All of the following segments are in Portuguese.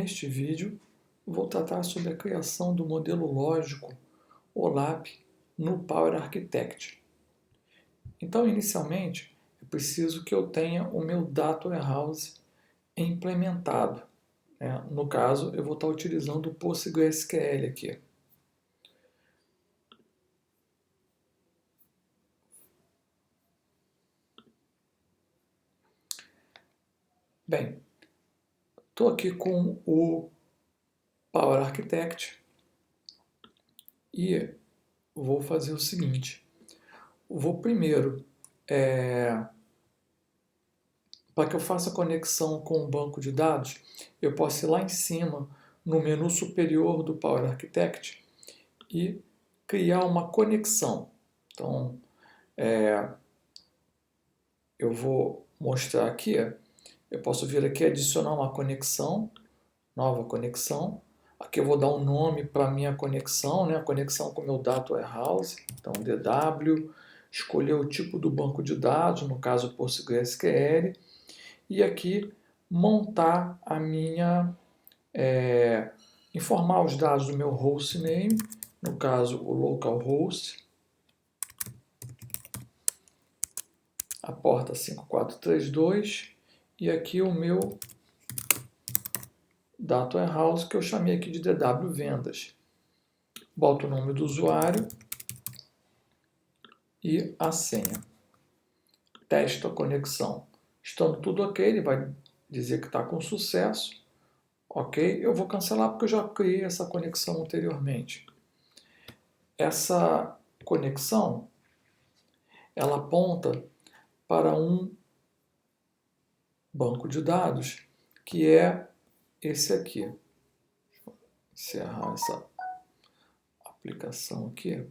Neste vídeo, vou tratar sobre a criação do modelo lógico OLAP no Power Architect. Então, inicialmente, eu preciso que eu tenha o meu Data Warehouse implementado. No caso, eu vou estar utilizando o PostgreSQL aqui. Bem, estou aqui com o Power Architect e vou fazer o seguinte. Vou primeiro, para que eu faça a conexão com o banco de dados, eu posso ir lá em cima, no menu superior do Power Architect e criar uma conexão. Então, eu vou mostrar aqui, eu posso vir aqui adicionar uma conexão, nova conexão. Aqui eu vou dar um nome para a minha conexão, a conexão com o meu Data Warehouse, então DW, escolher o tipo do banco de dados, no caso PostgreSQL, e aqui montar a minha, informar os dados do meu hostname, no caso o localhost, a porta 5432, e aqui o meu Data Warehouse, que eu chamei aqui de DW Vendas. Boto o nome do usuário e a senha. Testo a conexão. Estando tudo ok, ele vai dizer que está com sucesso. Ok, eu vou cancelar porque eu já criei essa conexão anteriormente. Essa conexão, ela aponta para um banco de dados que é esse aqui. Deixa eu encerrar essa aplicação aqui.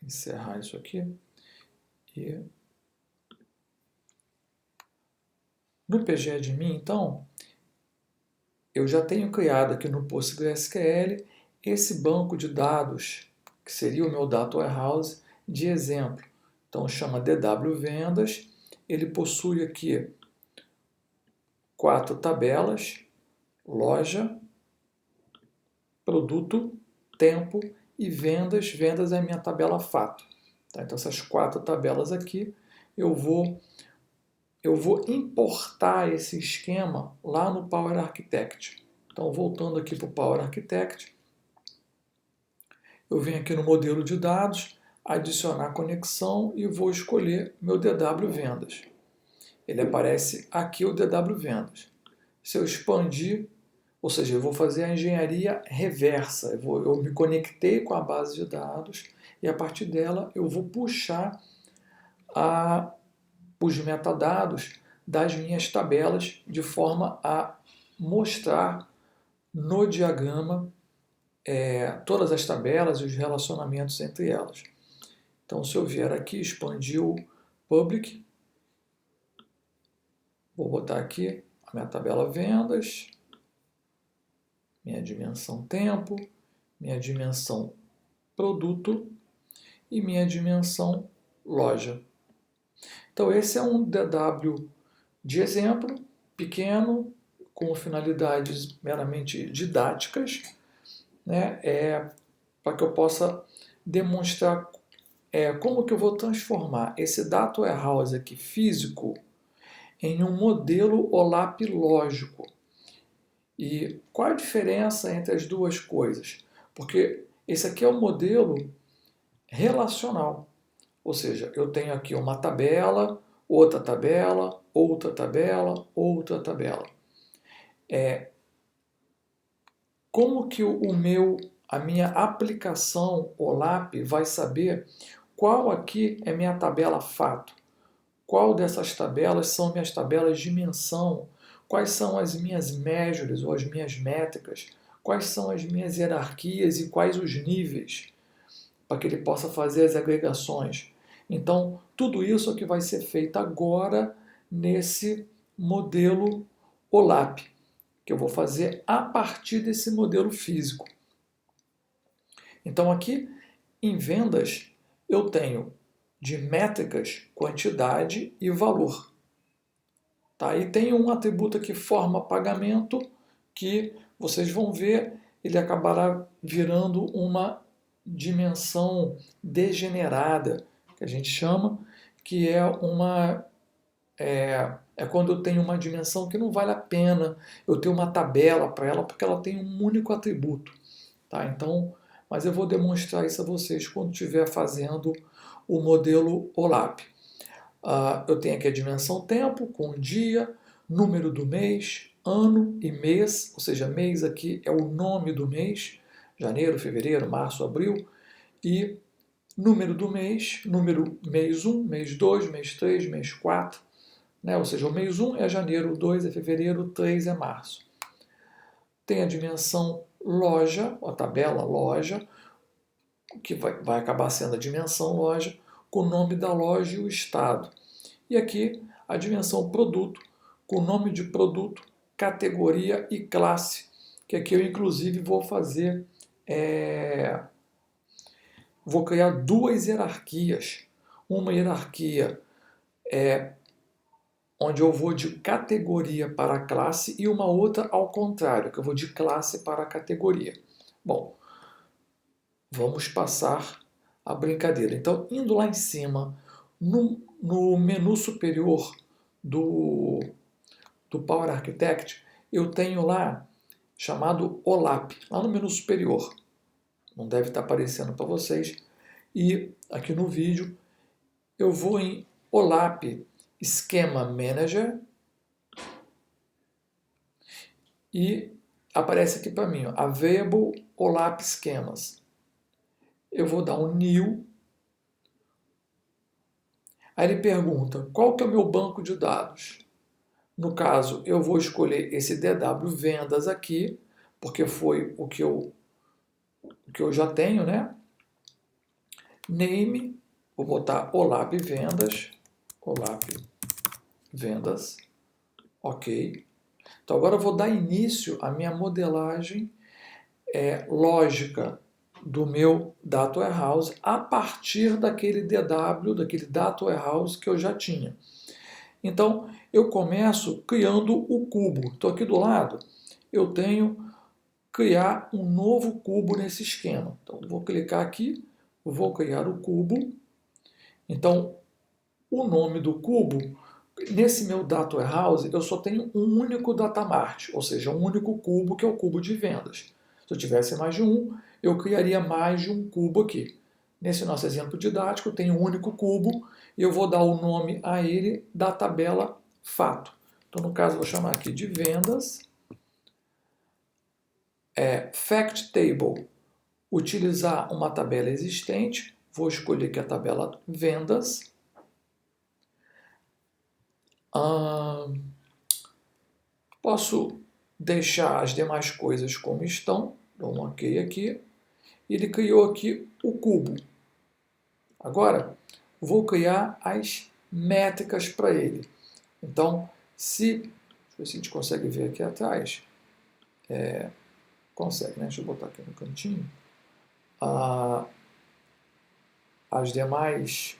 Encerrar isso aqui. E no PGAdmin, então, eu já tenho criado aqui no PostgreSQL esse banco de dados, que seria o meu Data Warehouse de exemplo. Então, chama DW Vendas. Ele possui aqui 4 tabelas: loja, produto, tempo e vendas. Vendas é a minha tabela fato. Tá? Então, essas 4 tabelas aqui, eu vou importar esse esquema lá no Power Architect. Então, voltando aqui para o Power Architect, eu venho aqui no modelo de dados, adicionar conexão e vou escolher meu DW Vendas. Ele aparece aqui o DW Vendas. Se eu expandir, ou seja, eu vou fazer a engenharia reversa. Eu me conectei com a base de dados e a partir dela eu vou puxar os metadados das minhas tabelas de forma a mostrar no diagrama todas as tabelas e os relacionamentos entre elas. Então, se eu vier aqui, expandir o public, vou botar aqui a minha tabela vendas, minha dimensão tempo, minha dimensão produto e minha dimensão loja. Então, esse é um DW de exemplo, pequeno, com finalidades meramente didáticas, para que eu possa demonstrar como que eu vou transformar esse Data Warehouse aqui físico em um modelo OLAP lógico. E qual a diferença entre as duas coisas? Porque esse aqui é um modelo relacional. Ou seja, eu tenho aqui uma tabela, outra tabela, outra tabela, outra tabela. Como que a minha aplicação OLAP vai saber qual aqui é minha tabela fato? Qual dessas tabelas são minhas tabelas de dimensão? Quais são as minhas measures ou as minhas métricas? Quais são as minhas hierarquias e quais os níveis? Para que ele possa fazer as agregações. Então, tudo isso é que vai ser feito agora nesse modelo OLAP, que eu vou fazer a partir desse modelo físico. Então, aqui em vendas, eu tenho de métricas, quantidade e valor. Tá? E tem um atributo aqui, forma pagamento, que vocês vão ver, ele acabará virando uma dimensão degenerada, que a gente chama, que é quando eu tenho uma dimensão que não vale a pena eu ter uma tabela para ela, porque ela tem um único atributo. Tá? Então, mas eu vou demonstrar isso a vocês quando estiver fazendo o modelo OLAP. Eu tenho aqui a dimensão tempo, com dia, número do mês, ano e mês, ou seja, mês aqui é o nome do mês, janeiro, fevereiro, março, abril, e número do mês, número mês 1, mês 2, mês 3, mês 4, né? Ou seja, o mês 1 é janeiro, o 2 é fevereiro, o 3 é março. Tem a dimensão loja, a tabela loja, que vai acabar sendo a dimensão loja, com o nome da loja e o estado. E aqui a dimensão produto, com o nome de produto, categoria e classe, que aqui eu inclusive vou fazer, vou criar duas hierarquias. Uma hierarquia onde eu vou de categoria para classe e uma outra ao contrário, que eu vou de classe para categoria. Bom, vamos passar a brincadeira. Então, indo lá em cima, no menu superior do Power Architect, eu tenho lá chamado OLAP, lá no menu superior. Não deve estar aparecendo para vocês. E aqui no vídeo eu vou em OLAP Schema Manager e aparece aqui para mim, ó, Available OLAP Schemas. Eu vou dar um New. Aí ele pergunta, qual que é o meu banco de dados? No caso, eu vou escolher esse DW Vendas aqui, porque foi o que eu já tenho, né? Name, vou botar OLAP Vendas, ok. Então agora eu vou dar início à minha modelagem lógica do meu Data Warehouse a partir daquele DW, daquele Data Warehouse que eu já tinha. Então eu começo criando o cubo. Então aqui do lado eu tenho criar um novo cubo nesse esquema. Então vou clicar aqui, vou criar o cubo. Então o nome do cubo, nesse meu Data Warehouse, eu só tenho um único datamart, ou seja, um único cubo, que é o cubo de vendas. Se eu tivesse mais de um, eu criaria mais de um cubo aqui. Nesse nosso exemplo didático, eu tenho um único cubo e eu vou dar o nome a ele da tabela fato. Então, no caso, eu vou chamar aqui de vendas. Fact Table, utilizar uma tabela existente. Vou escolher aqui a tabela vendas. Posso deixar as demais coisas como estão, dou um OK aqui. Ele criou aqui o cubo. Agora, vou criar as métricas para ele. Então, deixa eu ver se a gente consegue ver aqui atrás. Consegue, né? Deixa eu botar aqui no cantinho. As demais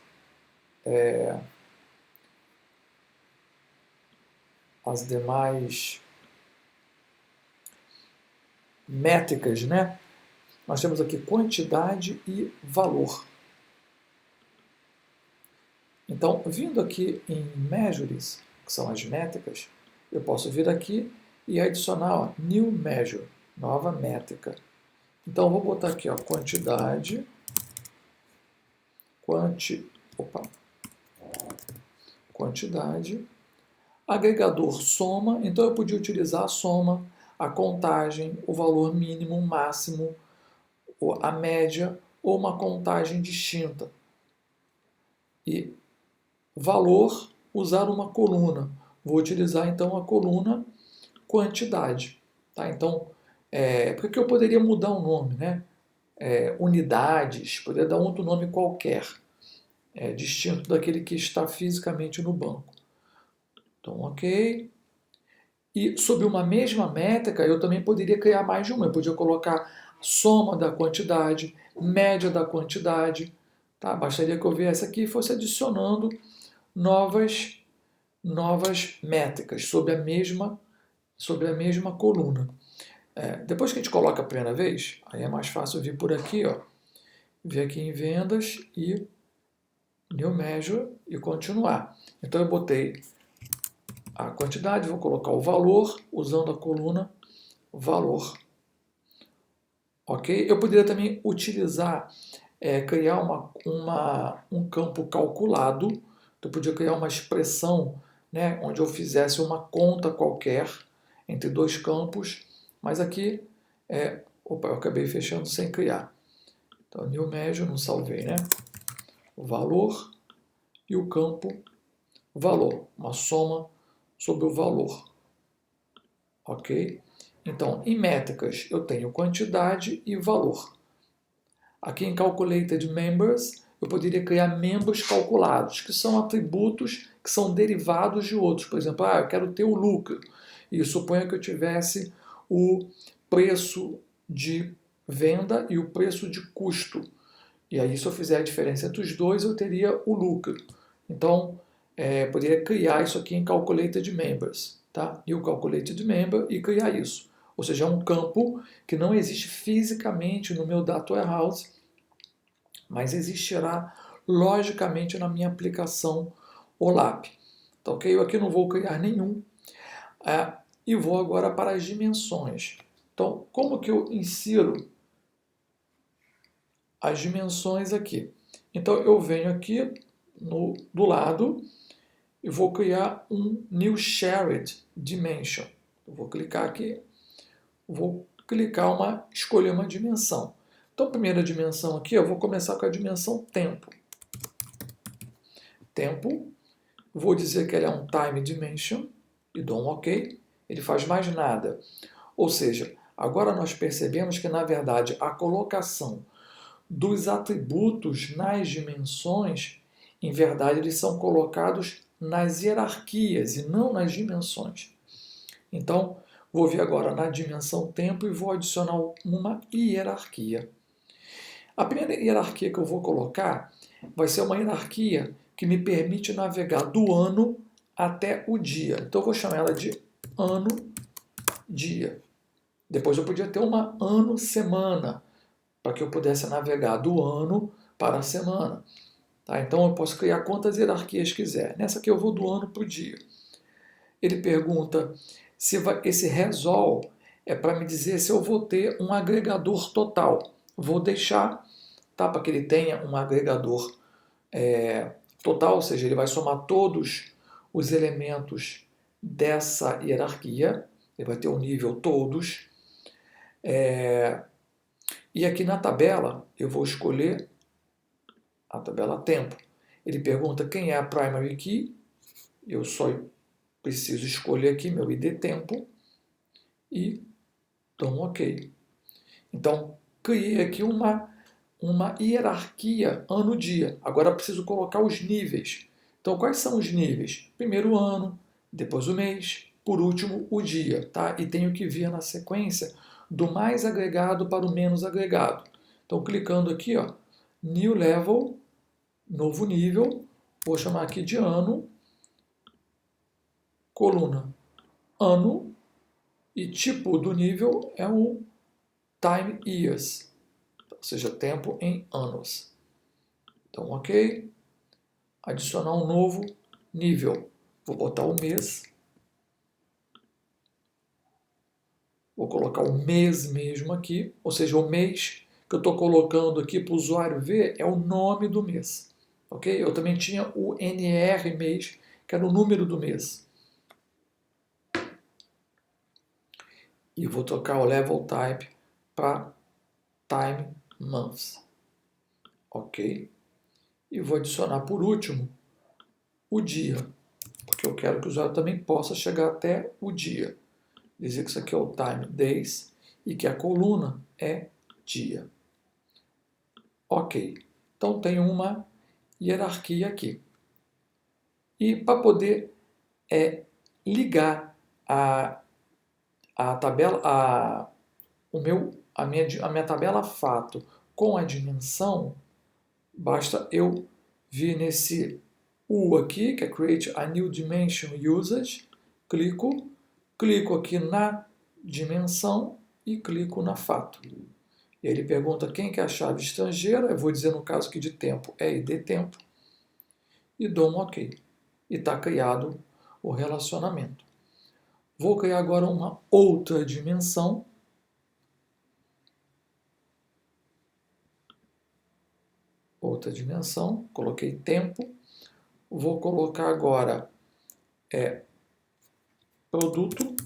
métricas, né? Nós temos aqui quantidade e valor. Então, vindo aqui em Measures, que são as métricas, eu posso vir aqui e adicionar New Measure, nova métrica. Então, eu vou botar aqui quantidade, agregador soma, então eu podia utilizar a soma, a contagem, o valor mínimo, máximo, a média ou uma contagem distinta. E valor, usar uma coluna. Vou utilizar então a coluna quantidade. Tá? Então, porque eu poderia mudar o nome, né? Unidades, poderia dar outro nome qualquer, distinto daquele que está fisicamente no banco. Então, ok. E sob uma mesma métrica, eu também poderia criar mais de uma. Eu podia colocar soma da quantidade, média da quantidade. Tá? Bastaria que eu viesse aqui e fosse adicionando novas métricas sobre a mesma coluna. Depois que a gente coloca a primeira vez, aí é mais fácil vir por aqui, ó, vir aqui em vendas e New Measure e continuar. Então eu botei a quantidade, vou colocar o valor usando a coluna valor. Ok? Eu poderia também utilizar, criar um campo calculado. Eu podia criar uma expressão, né, onde eu fizesse uma conta qualquer entre dois campos, mas aqui, opa, eu acabei fechando sem criar. Então, new measure, não salvei, né? O valor e o campo valor, uma soma sobre o valor. Ok? Então, em métricas, eu tenho quantidade e valor. Aqui em Calculated Members, eu poderia criar membros calculados, que são atributos que são derivados de outros. Por exemplo, eu quero ter o lucro. E suponha que eu tivesse o preço de venda e o preço de custo. E aí, se eu fizer a diferença entre os dois, eu teria o lucro. Então, poderia criar isso aqui em Calculated Members. Tá? E o Calculated Member e criar isso. Ou seja, é um campo que não existe fisicamente no meu Data Warehouse, mas existirá logicamente na minha aplicação OLAP. Tá, ok? Eu aqui não vou criar nenhum. E vou agora para as dimensões. Então, como que eu insiro as dimensões aqui? Então, eu venho aqui do lado e vou criar um New Shared Dimension. Eu vou clicar aqui, escolher uma dimensão. Então, a primeira dimensão aqui, eu vou começar com a dimensão tempo. Tempo, vou dizer que ele é um Time Dimension e dou um OK. Ele faz mais nada. Ou seja, agora nós percebemos que, na verdade, a colocação dos atributos nas dimensões, em verdade, eles são colocados nas hierarquias e não nas dimensões. Então, vou vir agora na dimensão tempo e vou adicionar uma hierarquia. A primeira hierarquia que eu vou colocar vai ser uma hierarquia que me permite navegar do ano até o dia. Então, eu vou chamar ela de ano-dia. Depois eu podia ter uma ano-semana, para que eu pudesse navegar do ano para a semana. Tá? Então, eu posso criar quantas hierarquias quiser. Nessa aqui eu vou do ano para o dia. Ele pergunta se esse resol é para me dizer se eu vou ter um agregador total. Vou deixar, tá, para que ele tenha um agregador total, ou seja, ele vai somar todos os elementos dessa hierarquia, ele vai ter o nível todos. E aqui na tabela eu vou escolher a tabela tempo. Ele pergunta quem é a primary key, eu só preciso escolher aqui meu ID tempo e dou um OK. Então, criei aqui uma hierarquia ano-dia. Agora preciso colocar os níveis. Então, quais são os níveis? Primeiro o ano, depois o mês, por último o dia. Tá? E tenho que vir na sequência do mais agregado para o menos agregado. Então, clicando aqui, ó, New Level, novo nível, vou chamar aqui de ano, coluna ano, e tipo do nível é o time years, ou seja, tempo em anos. Então, OK. Adicionar um novo nível. Vou botar o mês. Vou colocar o mês mesmo aqui, ou seja, o mês que eu estou colocando aqui para o usuário ver é o nome do mês. Ok? Eu também tinha o NR mês, que era o número do mês. E vou trocar o level type para time months. Ok? E vou adicionar por último o dia, porque eu quero que o usuário também possa chegar até o dia. Dizer que isso aqui é o time days e que a coluna é dia. Ok. Então tenho uma hierarquia aqui. E para poder ligar a tabela, a minha tabela fato com a dimensão, Basta eu vir nesse U aqui, que é Create a New Dimension Usage, clico aqui na dimensão e clico na fato. E ele pergunta quem que é a chave estrangeira, eu vou dizer no caso aqui de tempo, é ID tempo, e dou um OK. E está criado o relacionamento. Vou criar agora uma outra dimensão. Coloquei tempo. Vou colocar agora produto.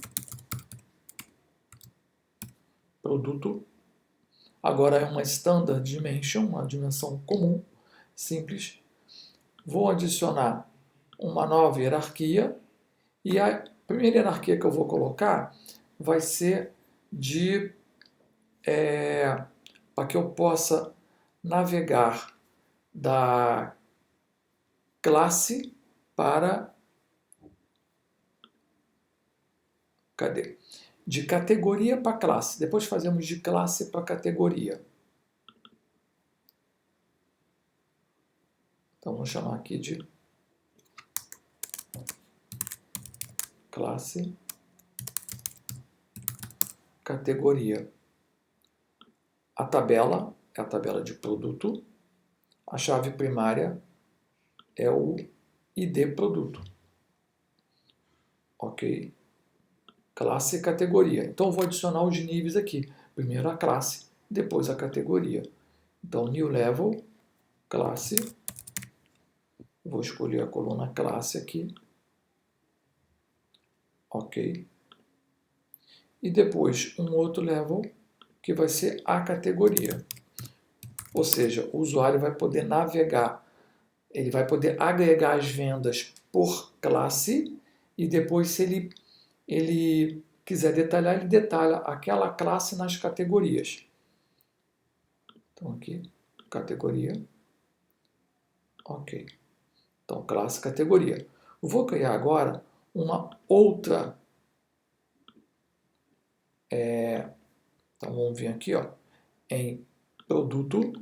Agora é uma standard dimension, uma dimensão comum, simples. Vou adicionar uma nova hierarquia. E a primeira hierarquia que eu vou colocar vai ser para que eu possa navegar da classe para... Cadê? De categoria para classe. Depois fazemos de classe para categoria. Então vamos chamar aqui de classe, categoria. A tabela é a tabela de produto. A chave primária é o ID produto. Ok? Classe e categoria. Então, eu vou adicionar os níveis aqui. Primeiro a classe, depois a categoria. Então, New Level, classe. Vou escolher a coluna classe aqui. Ok. E depois um outro level, que vai ser a categoria. Ou seja, o usuário vai poder navegar, ele vai poder agregar as vendas por classe e depois, se ele quiser detalhar, ele detalha aquela classe nas categorias. Então aqui, categoria. Ok. Então, classe, categoria. Eu vou criar agora uma outra... Então, vamos vir aqui, ó, em produto,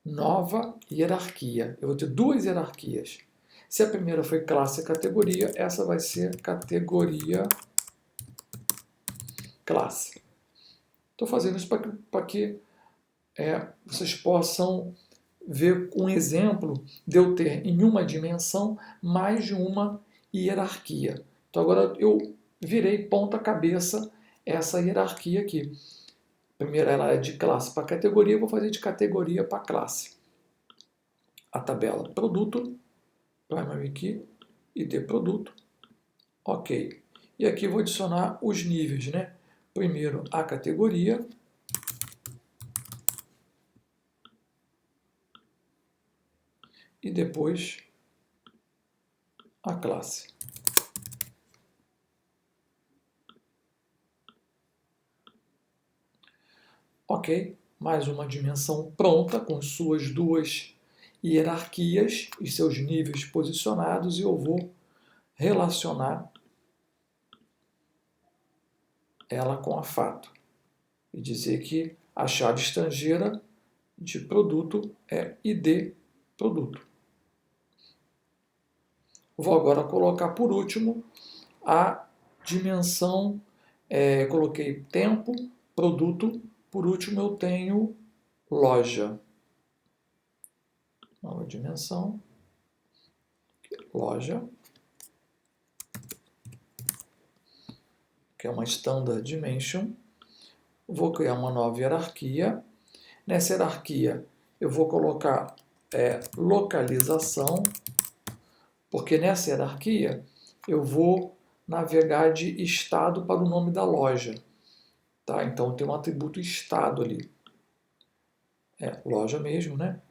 nova hierarquia. Eu vou ter duas hierarquias. Se a primeira foi classe e categoria, essa vai ser categoria classe. Estou fazendo isso para que vocês possam ver um exemplo de eu ter em uma dimensão mais de uma hierarquia. Então agora eu virei ponta cabeça essa hierarquia aqui. Primeiro ela é de classe para categoria, eu vou fazer de categoria para classe. A tabela produto, primary key, ID produto, ok. E aqui eu vou adicionar os níveis, né? Primeiro a categoria, e depois a classe. Ok, mais uma dimensão pronta com suas duas hierarquias e seus níveis posicionados, e eu vou relacionar ela com a fato e dizer que a chave estrangeira de produto é ID produto. Vou agora colocar por último a dimensão, coloquei tempo, produto, por último eu tenho loja. Nova dimensão, loja, que é uma standard dimension. Vou criar uma nova hierarquia. Nessa hierarquia eu vou colocar localização, porque nessa hierarquia eu vou navegar de estado para o nome da loja. Tá? Então tem um atributo estado ali. Loja mesmo, né?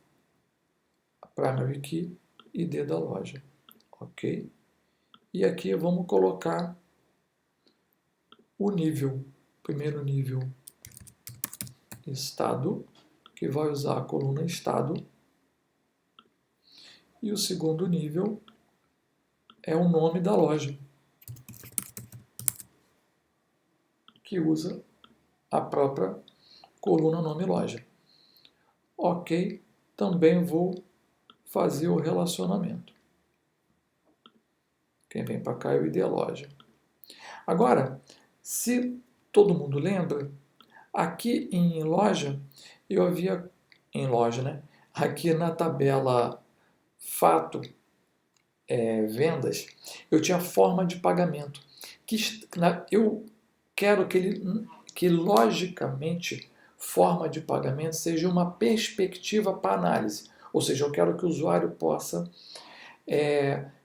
Primary key, ID da loja. Ok? E aqui vamos colocar o nível. Primeiro nível, estado, que vai usar a coluna estado. E o segundo nível é o nome da loja, que usa a própria coluna nome loja. Ok, também vou fazer o relacionamento. Quem vem para cá é o ID Loja. Agora, se todo mundo lembra, aqui em loja, eu havia, em loja, né? Aqui na tabela fato, vendas, eu tinha forma de pagamento. Eu quero que logicamente, forma de pagamento seja uma perspectiva para análise. Ou seja, eu quero que o usuário possa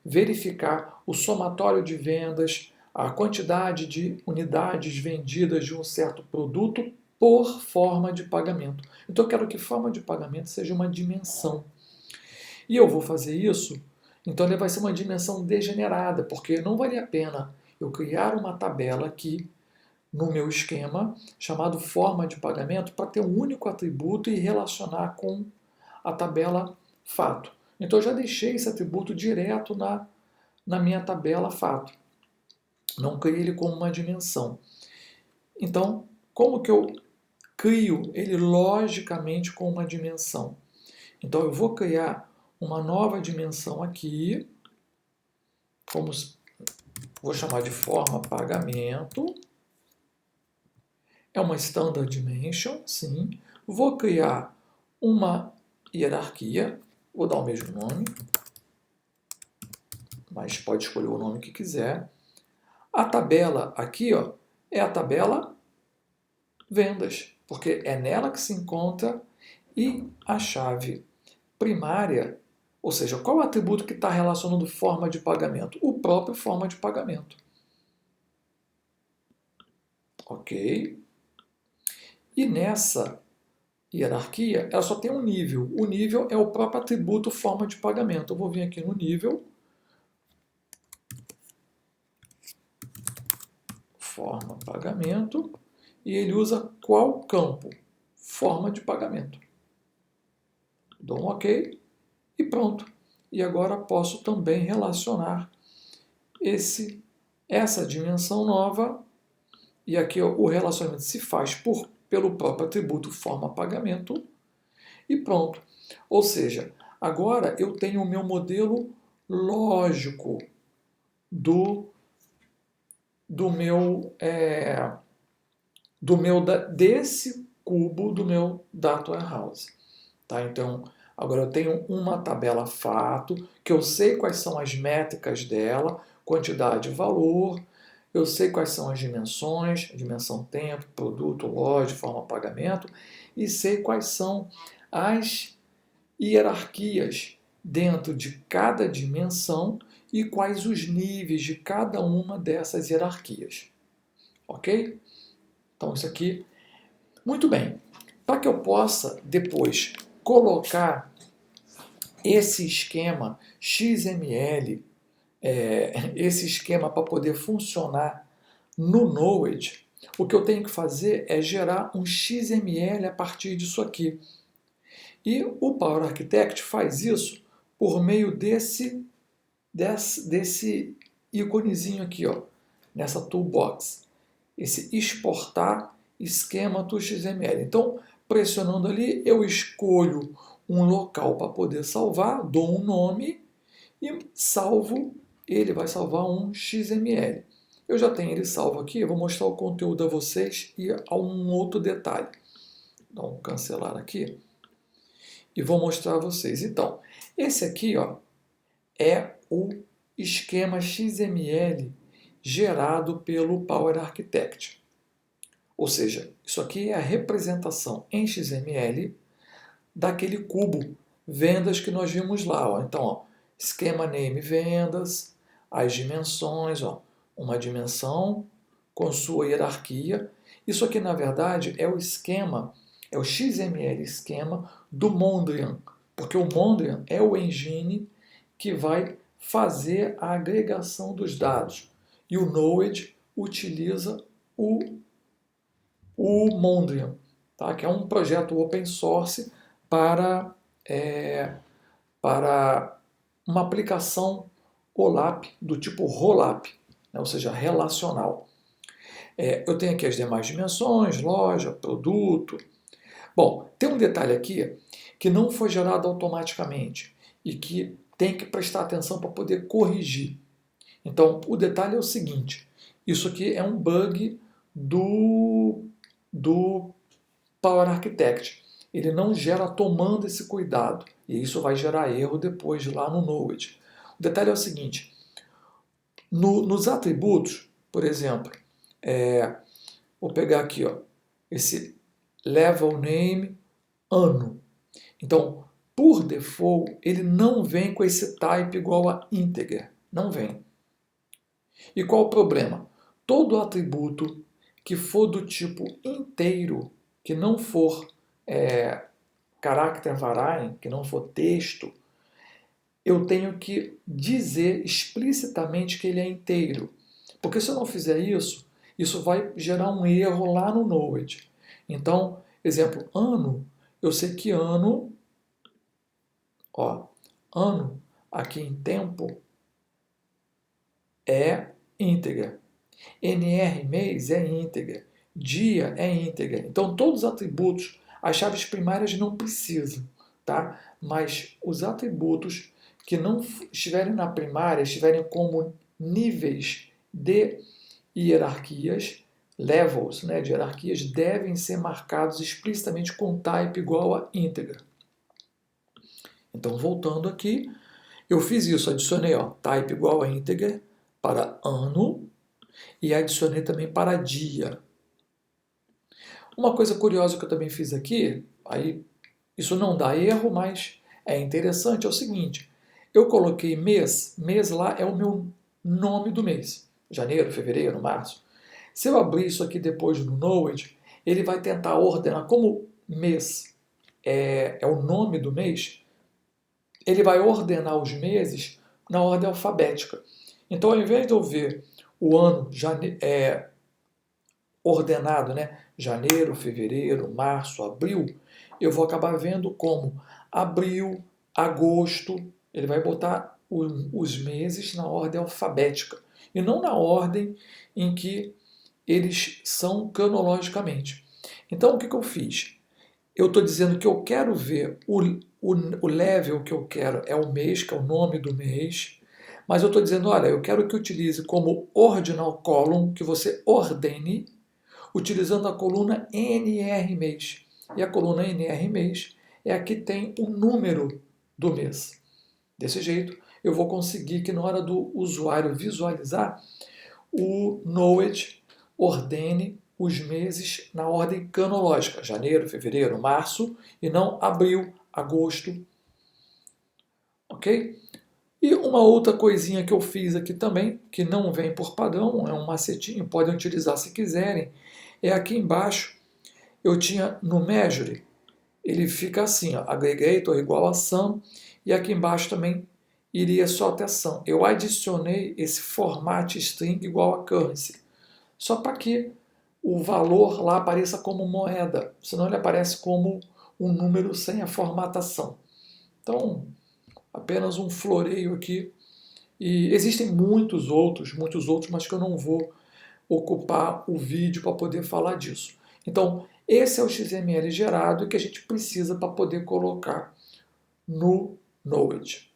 verificar o somatório de vendas, a quantidade de unidades vendidas de um certo produto por forma de pagamento. Então eu quero que forma de pagamento seja uma dimensão. E eu vou fazer isso, então ele vai ser uma dimensão degenerada, porque não vale a pena eu criar uma tabela aqui no meu esquema chamado forma de pagamento para ter um único atributo e relacionar com a tabela fato. Então eu já deixei esse atributo direto na minha tabela fato. Não criei ele como uma dimensão. Então, como que eu crio ele logicamente com uma dimensão? Então eu vou criar uma nova dimensão aqui, vou chamar de forma pagamento. É uma standard dimension, sim. Vou criar uma hierarquia, vou dar o mesmo nome, mas pode escolher o nome que quiser. A tabela aqui, ó, é a tabela vendas, porque é nela que se encontra, e a chave primária, ou seja, qual o atributo que está relacionando forma de pagamento? O próprio forma de pagamento. Ok? E nessa hierarquia, ela só tem um nível. O nível é o próprio atributo forma de pagamento. Eu vou vir aqui no nível, forma pagamento, e ele usa qual campo? Forma de pagamento. Dou um OK e pronto. E agora posso também relacionar essa dimensão nova, e aqui o relacionamento se faz pelo próprio atributo forma pagamento, e pronto. Ou seja, agora eu tenho o meu modelo lógico desse cubo do meu Data Warehouse. Tá? Então, agora eu tenho uma tabela fato, que eu sei quais são as métricas dela, quantidade e valor, eu sei quais são as dimensões, dimensão tempo, produto, loja, forma pagamento, e sei quais são as hierarquias dentro de cada dimensão e quais os níveis de cada uma dessas hierarquias. Ok? Então, isso aqui, muito bem. Para que eu possa depois colocar esse esquema XML, esse esquema para poder funcionar no Knowledge, o que eu tenho que fazer é gerar um XML a partir disso aqui. E o Power Architect faz isso por meio desse íconezinho aqui, ó, nessa toolbox. Esse exportar esquema do XML. Então, pressionando ali, eu escolho um local para poder salvar, dou um nome e salvo, ele vai salvar um XML. Eu já tenho ele salvo aqui, eu vou mostrar o conteúdo a vocês e a um outro detalhe. Dá um cancelar aqui e vou mostrar a vocês. Então, esse aqui, ó, é o esquema XML gerado pelo Power Architect. Ou seja, isso aqui é a representação em XML daquele cubo vendas que nós vimos lá. Ó. Então, ó, esquema name vendas, as dimensões, ó, uma dimensão com sua hierarquia. Isso aqui, na verdade, é o esquema, é o XML esquema do Mondrian, porque o Mondrian é o engine que vai fazer a agregação dos dados. E o Knowledge utiliza o Mondrian, tá? Que é um projeto open source para uma aplicação OLAP do tipo ROLAP, né? Ou seja, relacional. Eu tenho aqui as demais dimensões, loja, produto. Bom, tem um detalhe aqui, que não foi gerado automaticamente e que tem que prestar atenção para poder corrigir. Então, o detalhe é o seguinte, isso aqui é um bug do Power Architect. Ele não gera tomando esse cuidado, e isso vai gerar erro depois lá no Knowledge. O detalhe é o seguinte, nos atributos, por exemplo, vou pegar aqui, ó, esse level name ano. Então, por default, ele não vem com esse type igual a integer. Não vem. E qual o problema? Todo atributo que for do tipo inteiro, que não for character variant, que não for texto, eu tenho que dizer explicitamente que ele é inteiro. Porque se eu não fizer isso, isso vai gerar um erro lá no Knowledge. Então, exemplo, ano, eu sei que ano, ano aqui em tempo é íntegra. NR mês é íntegra. Dia é íntegra. Então, todos os atributos, as chaves primárias não precisam, tá? Mas os atributos que não estiverem na primária, estiverem como níveis de hierarquias, levels, né, de hierarquias, devem ser marcados explicitamente com type igual a íntegra. Então, voltando aqui, eu fiz isso, adicionei type igual a integer para ano e adicionei também para dia. Uma coisa curiosa que eu também fiz aqui, aí isso não dá erro, mas é interessante, é o seguinte, eu coloquei mês, mês lá é o meu nome do mês, janeiro, fevereiro, março. Se eu abrir isso aqui depois no Knowledge, ele vai tentar ordenar, como mês é o nome do mês, ele vai ordenar os meses na ordem alfabética. Então, ao invés de eu ver o ano ordenado, né? Janeiro, fevereiro, março, abril, eu vou acabar vendo como abril, agosto, ele vai botar os meses na ordem alfabética e não na ordem em que eles são cronologicamente. Então, o que eu fiz? Eu estou dizendo que eu quero ver o level que eu quero é o mês, que é o nome do mês, mas eu estou dizendo, olha, eu quero que utilize como ordinal column, que você ordene, utilizando a coluna NR mês. E a coluna NR mês é a que tem o número do mês. Desse jeito, eu vou conseguir que na hora do usuário visualizar, o Knowledge ordene os meses na ordem cronológica, janeiro, fevereiro, março, e não abril, agosto. Ok? E uma outra coisinha que eu fiz aqui também, que não vem por padrão, é um macetinho, podem utilizar se quiserem, é aqui embaixo, eu tinha no measure, ele fica assim, ó, aggregator igual a sum, e aqui embaixo também iria só até sum. Eu adicionei esse format string igual a currency, só para que o valor lá apareça como moeda, senão ele aparece como um número sem a formatação. Então, apenas um floreio aqui. E existem muitos outros, mas que eu não vou ocupar o vídeo para poder falar disso. Então, esse é o XML gerado que a gente precisa para poder colocar no Knowledge.